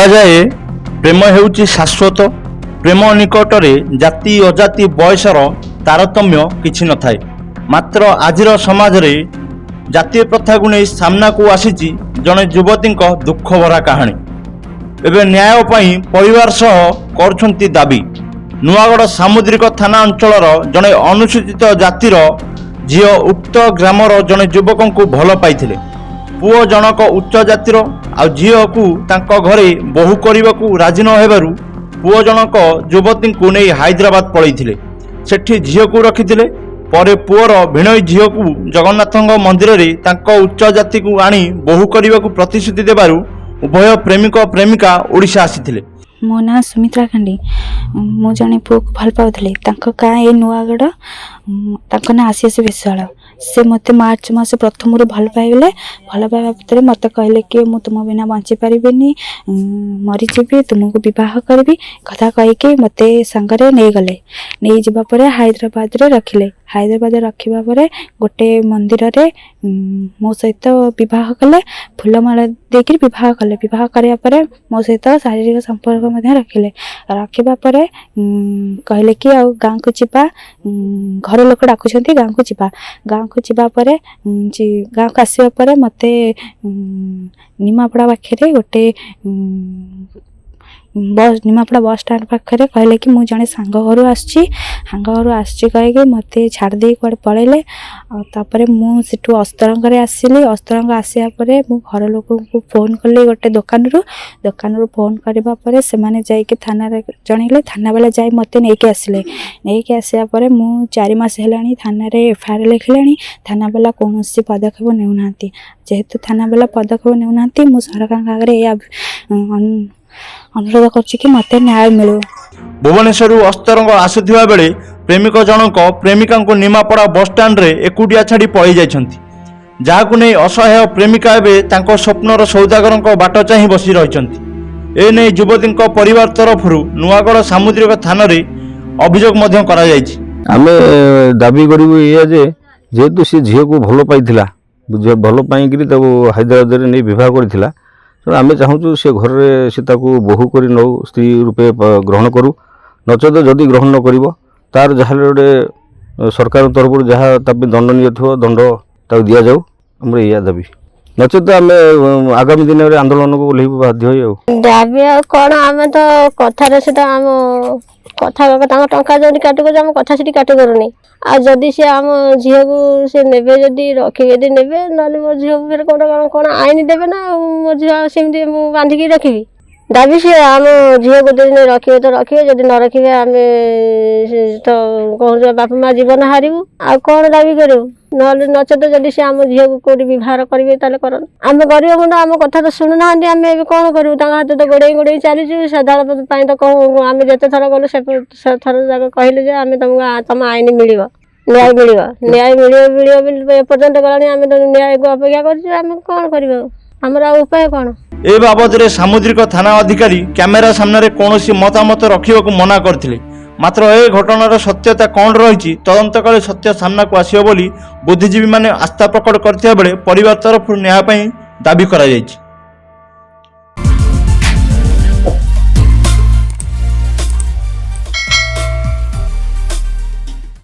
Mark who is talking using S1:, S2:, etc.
S1: କୁହାଯାଏ ପ୍ରେମ ହେଉଛି ଶାଶ୍ୱତ। ପ୍ରେମ ନିକଟରେ ଜାତି ଅଜାତି ବୟସର ତାରତମ୍ୟ କିଛି ନଥାଏ। ମାତ୍ର ଆଜିର ସମାଜରେ ଜାତୀୟ ପ୍ରଥାକୁ ନେଇ ସାମ୍ନାକୁ ଆସିଛି ଜଣେ ଯୁବତୀଙ୍କ ଦୁଃଖ ଭରା କାହାଣୀ। ଏବେ ନ୍ୟାୟ ପାଇଁ ପରିବାର ସହ କରୁଛନ୍ତି ଦାବି। ନୂଆଗଡ଼ ସାମୁଦ୍ରିକ ଥାନା ଅଞ୍ଚଳର ଜଣେ ଅନୁସୂଚିତ ଜାତିର ଝିଅ ଉକ୍ତ ଗ୍ରାମର ଜଣେ ଯୁବକଙ୍କୁ ଭଲ ପାଇଥିଲେ। ପୁଅ ଜଣକ ଉଚ୍ଚ ଜାତିର ଆଉ ଝିଅକୁ ତାଙ୍କ ଘରେ ବୋହୂ କରିବାକୁ ରାଜି ନ ହେବାରୁ ପୁଅ ଜଣକ ଯୁବତୀଙ୍କୁ ନେଇ ହାଇଦ୍ରାବାଦ ପଳାଇଥିଲେ। ସେଠି ଝିଅକୁ ରଖିଥିଲେ। ପରେ ପୁଅର ଭିଣୋଇ ଝିଅକୁ ଜଗନ୍ନାଥଙ୍କ ମନ୍ଦିରରେ ତାଙ୍କ ଉଚ୍ଚ ଜାତିକୁ ଆଣି ବୋହୂ କରିବାକୁ ପ୍ରତିଶ୍ରୁତି ଦେବାରୁ ଉଭୟ ପ୍ରେମିକ ପ୍ରେମିକା ଓଡ଼ିଶା ଆସିଥିଲେ।
S2: ମୋ ନାଁ ସୁମିତ୍ରା ଖାଣ୍ଡି। ମୁଁ ଜଣେ ପୁଅକୁ ଭଲ ପାଉଥିଲି। ତାଙ୍କ ଗାଁ ଏ ନୂଆଗଡ଼। ତାଙ୍କ ନାଁ ଆଶିଷ ବିଶ୍ୱାଳ। ସେ ମୋତେ ମାର୍ଚ୍ଚ ମାସ ପ୍ରଥମରୁ ଭଲ ପାଇଲେ। ଭଲ ପାଇବା ଭିତରେ ମୋତେ କହିଲେ କି ମୁଁ ତୁମ ବିନା ବଞ୍ଚିପାରିବିନି, ମରିଯିବି, ତୁମକୁ ବିବାହ କରିବି କଥା କହିକି ମୋତେ ସାଙ୍ଗରେ ନେଇଗଲେ। ନେଇଯିବା ପରେ ହାଇଦ୍ରାବାଦରେ ରଖିଲେ। ହାଇଦ୍ରାବାଦରେ ରଖିବା ପରେ ଗୋଟେ ମନ୍ଦିରରେ ମୋ ସହିତ ବିବାହ କଲେ। ଫୁଲମାଳ ଦେଇକରି ବିବାହ କଲେ। ବିବାହ କରିବା ପରେ ମୋ ସହିତ ଶାରୀରିକ ସମ୍ପର୍କ ମଧ୍ୟ ରଖିଲେ। ରଖିବା ପରେ କହିଲେ କି ଆଉ ଗାଁକୁ ଯିବା, ଘର ଲୋକ ଡାକୁଛନ୍ତି ଗାଁକୁ ଯିବା। ଗାଁକୁ ଯିବା ପରେ ଗାଁକୁ ଆସିବା ପରେ ମୋତେ ନିମାପଡ଼ା ପାଖରେ ଗୋଟେ ନିମାପଡ଼ା ବସ୍ ଷ୍ଟାଣ୍ଡ ପାଖରେ କହିଲେ କି ମୁଁ ଜଣେ ସାଙ୍ଗ ଘରୁ ଆସିଛି କହିକି ମୋତେ ଛାଡ଼ି ଦେଇ କୁଆଡ଼େ ପଳେଇଲେ। ଆଉ ତାପରେ ମୁଁ ସେଠୁ ଅସ୍ତରଙ୍ଗରେ ଆସିଲି। ଅସ୍ତରଙ୍ଗ ଆସିବା ପରେ ମୁଁ ଘର ଲୋକଙ୍କୁ ଫୋନ୍ କଲି ଗୋଟେ ଦୋକାନରୁ ଫୋନ୍ କରିବା ପରେ ସେମାନେ ଯାଇକି ଥାନାରେ ଜଣେଇଲେ। ଥାନା ବାଲା ଯାଇ ମୋତେ ନେଇକି ଆସିଲେ। ନେଇକି ଆସିବା ପରେ ମୁଁ 4 ମାସ ହେଲାଣି ଥାନାରେ FIR ଲେଖିଲାଣି। ଥାନା ବାଲା କୌଣସି ପଦକ୍ଷେପ ନେଉନାହାନ୍ତି। ଯେହେତୁ ଥାନା ବାଲା ପଦକ୍ଷେପ ନେଉନାହାନ୍ତି, ମୁଁ ସରକାରଙ୍କ ଆଗରେ ଏଇ ଅନୁରୋଧ କରୁଛି କି ମୋତେ ନ୍ୟାୟ ମିଳୁ।
S1: ଭୁବନେଶ୍ୱରରୁ ଅସ୍ତରଙ୍ଗ ଆସୁଥିବା ବେଳେ ପ୍ରେମିକ ଜଣକ ପ୍ରେମିକାଙ୍କୁ ନିମାପଡ଼ା ବସ୍ଷ୍ଟାଣ୍ଡରେ ଏକୁଟିଆ ଛାଡ଼ି ପଳାଇ ଯାଇଛନ୍ତି। ଯାହାକୁ ନେଇ ଅସହାୟ ପ୍ରେମିକା ଏବେ ତାଙ୍କ ସ୍ୱପ୍ନର ସୌଦାଗରଙ୍କ ବାଟ ଚାହିଁ ବସି ରହିଛନ୍ତି। ଏନେଇ ଯୁବତୀଙ୍କ ପରିବାର ତରଫରୁ ନୂଆଗଡ଼ ସାମୁଦ୍ରିକ ଥାନାରେ ଅଭିଯୋଗ ମଧ୍ୟ କରାଯାଇଛି।
S3: ଆମେ ଦାବି କରିବୁ ଏଇଆ ଯେ ଯେହେତୁ ସେ ଝିଅକୁ ଭଲ ପାଇଥିଲା, ଭଲ ପାଇକିରି ତାକୁ ହାଇଦ୍ରାବାଦରେ ନେଇ ବିବାହ କରିଥିଲା, ତେଣୁ ଆମେ ଚାହୁଁଛୁ ସେ ଘରରେ ସେ ତାକୁ ବୋହୂ କରି ନେଉ, ସ୍ତ୍ରୀ ରୂପେ ଗ୍ରହଣ କରୁ। ନଚେତ ଯଦି ଗ୍ରହଣ ନ କରିବ ତାର ଯାହା ଗୋଟେ ସରକାରଙ୍କ ତରଫରୁ ଯାହା ତା ପାଇଁ ଦଣ୍ଡନୀୟ ଥିବ ଦଣ୍ଡ ତାକୁ ଦିଆଯାଉ। ଆମର ଏଇଆ ଦାବି। ନଚେତ ଆମେ ଆଗାମୀ ଦିନରେ ଆନ୍ଦୋଳନକୁ ଓହ୍ଲେଇବୁ ବାଧ୍ୟ ହୋଇ। ଆଉ
S4: ଦାବି ଆଉ କ'ଣ, ଆମେ ତ କଥାରେ ସେଟା ଆମ କଥା ତାଙ୍କ ଟଙ୍କା ଯଦି କାଟି କରୁଛୁ, ଆମ କଥା ସେଠି କାଟି କରୁନି। ଆଉ ଯଦି ସେ ଆମ ଝିଅକୁ ସେ ନେବେ, ଯଦି ରଖିବେ, ଯଦି ନେବେ, ନହେଲେ ମୋ ଝିଅକୁ ଫେରେ କ'ଣ ଆଇନ ଦେବେ ନା। ଆଉ ମୋ ଝିଅ ସେମିତି ମୁଁ ବାନ୍ଧିକି ରଖିବି? ଦାବି ସିଏ ଆମ ଝିଅକୁ ଯଦି ରଖିବେ ତ ରଖିବେ, ଯଦି ନ ରଖିବେ ଆମେ ତ କହୁଛୁ ବାପା ମା ଜୀବନ ହାରିବୁ। ଆଉ କ'ଣ ଦାବି କରିବୁ? ନହେଲେ ନଚେତ ଯଦି ସେ ଆମ ଝିଅକୁ କେଉଁଠି ବିବାହ କରିବେ ତାହେଲେ କରନ୍ତୁ। ଆମେ ଗରିବ ମୁଣ୍ଡ, ଆମ କଥା ତ ଶୁଣୁନାହାନ୍ତି। ଆମେ ଏବେ କ'ଣ କରିବୁ? ତାଙ୍କ ହାତ ତ ଗୋଡ଼େଇ ଚାଲିଛୁ। ସାଧାରଣ ପାଇଁ ତ ଆମେ ଯେତେ ଥର ଗଲୁ ସେ ଥର ଯାକ କହିଲୁ ଯେ ଆମେ ତମ ଆଇନ ମିଳିବ, ନ୍ୟାୟ ମିଳିବ ବୋଲି ଏପର୍ଯ୍ୟନ୍ତ ଗଲାଣି। ଆମେ ତ ନ୍ୟାୟକୁ ଅପେକ୍ଷା କରୁଛୁ। ଆମେ କ'ଣ କରିବୁ? ଆମର ଆଉ ଉପାୟ କ'ଣ?
S1: ଏ ବାବଦରେ ସାମୁଦ୍ରିକ ଥାନା ଅଧିକାରୀ କ୍ୟାମେରା ସାମ୍ନାରେ କୌଣସି ମତାମତ ରଖିବାକୁ ମନା କରିଥିଲେ। ମାତ୍ର ଏ ଘଟଣାର ସତ୍ୟତା କ'ଣ ରହିଛି ତଦନ୍ତ କଲେ ସତ୍ୟ ସାମ୍ନାକୁ ଆସିବ ବୋଲି ବୁଦ୍ଧିଜୀବୀମାନେ ଆସ୍ଥା ପ୍ରକଟ କରିଥିବା ବେଳେ ପରିବାର ତରଫରୁ ନ୍ୟାୟ ପାଇଁ ଦାବି କରାଯାଇଛି।